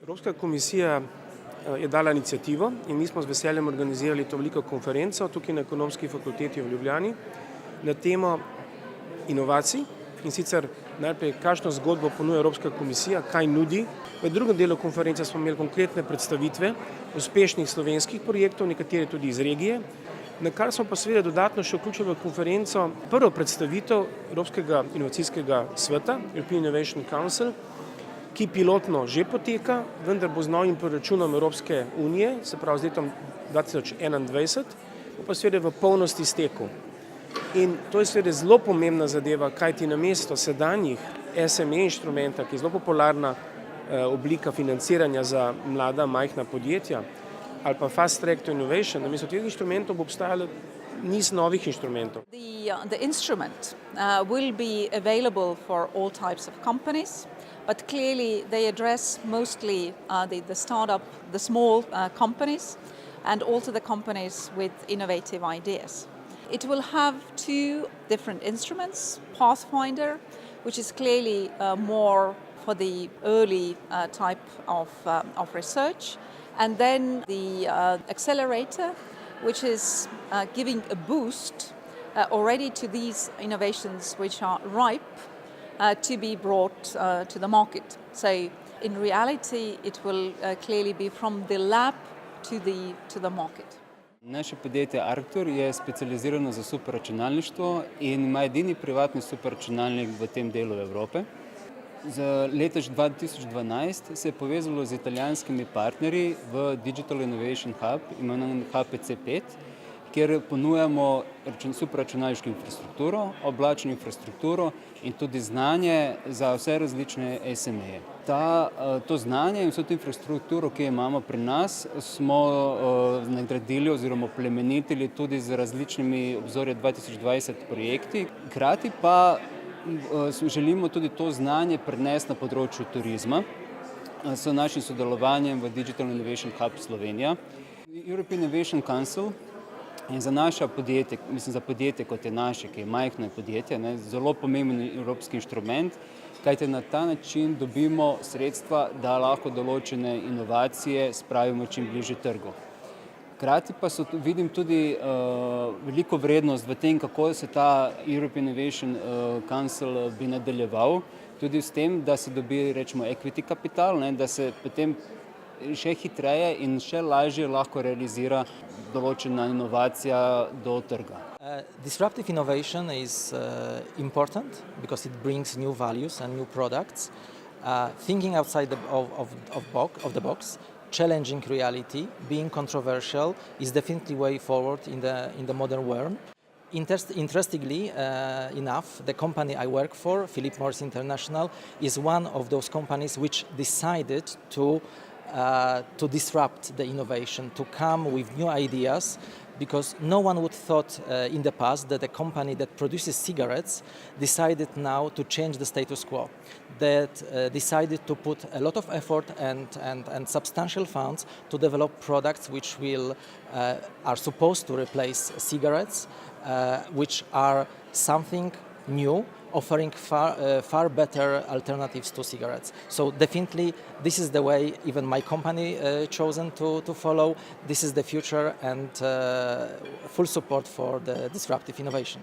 Evropska komisija je dala inicijativo in mi smo z veseljem organizirali to veliko konferenco tukaj na Ekonomski fakulteti v Ljubljani na temo inovacij in sicer najprej, kakšno zgodbo ponuja Evropska komisija, kaj nudi. V drugem delu konference smo imeli konkretne predstavitve uspešnih slovenskih projektov, nekateri tudi iz regije, na kar smo pa seveda dodatno še vključili v konferenco prvo predstavitev Evropskega inovacijskega sveta, European Innovation Council, ki pilotno že poteka, vendar bo z novim proračunom Evropske unije, se pravi z letom 2021, bo pa seveda v polnosti stekel. In to je seveda zelo pomembna zadeva, kajti namesto sedanjih SME inštrumenta, ki je zelo popularna oblika financiranja za mlada, majhna podjetja, ali pa Fast Track to Innovation, namesto teh inštrumentov bo obstajalo niz novih inštrumentov. The instrument will be available for all types of companies, but clearly they address mostly the startup, the small companies, and also the companies with innovative ideas. It will have two different instruments, Pathfinder, which is clearly more for the early type of research, and then the accelerator, which is giving a boost already to these innovations which are ripe to be brought to the market. So in reality, it will clearly be from the lab to the market. Naše podjetje Arctur je specializirano za superračunalništvo in ima edini privatni superračunalnik v tem delu Evrope. Za leta 2012 se je povezalo z italijanskimi partnerji v Digital Innovation Hub, imenovan HPC5, kjer ponujamo superračunalniško infrastrukturo, oblačno infrastrukturo in tudi znanje za vse različne SME-je. To znanje in vso to infrastrukturo, ki jo imamo pri nas, smo nagradili oziroma plemenitili tudi z različnimi Obzorja 2020 projekti. Hkrati pa želimo tudi to znanje prenesti na področju turizma s našim sodelovanjem v Digital Innovation Hub Slovenija. European Innovation Council je za naša podjetje, mislim za podjetje kot je naše, ki je majhno podjetje, zelo pomemben evropski inštrument, kajte na ta način dobimo sredstva, da lahko določene inovacije spravimo čim bližje trgu. Hkrati pa vidim tudi veliko vrednost v tem, kako se ta European Innovation Council bi nadaljeval, tudi s tem, da se dobi, rečemo, equity kapital, da se potem še hitreje in še lažje lahko realizira določena inovacija do trga. Disruptive innovation is important because it brings new values and new products. Thinking outside of the box, challenging reality, being controversial is definitely way forward in the modern world. Interestingly enough, the company I work for, Philip Morris International, is one of those companies which decided to disrupt the innovation, to come with new ideas, because no one would thought in the past that a company that produces cigarettes decided now to change the status quo, that decided to put a lot of effort and substantial funds to develop products which are supposed to replace cigarettes, which are something new, offering far better alternatives to cigarettes. So definitely this is the way even my company chosen to follow. This is the future and full support for the disruptive innovation.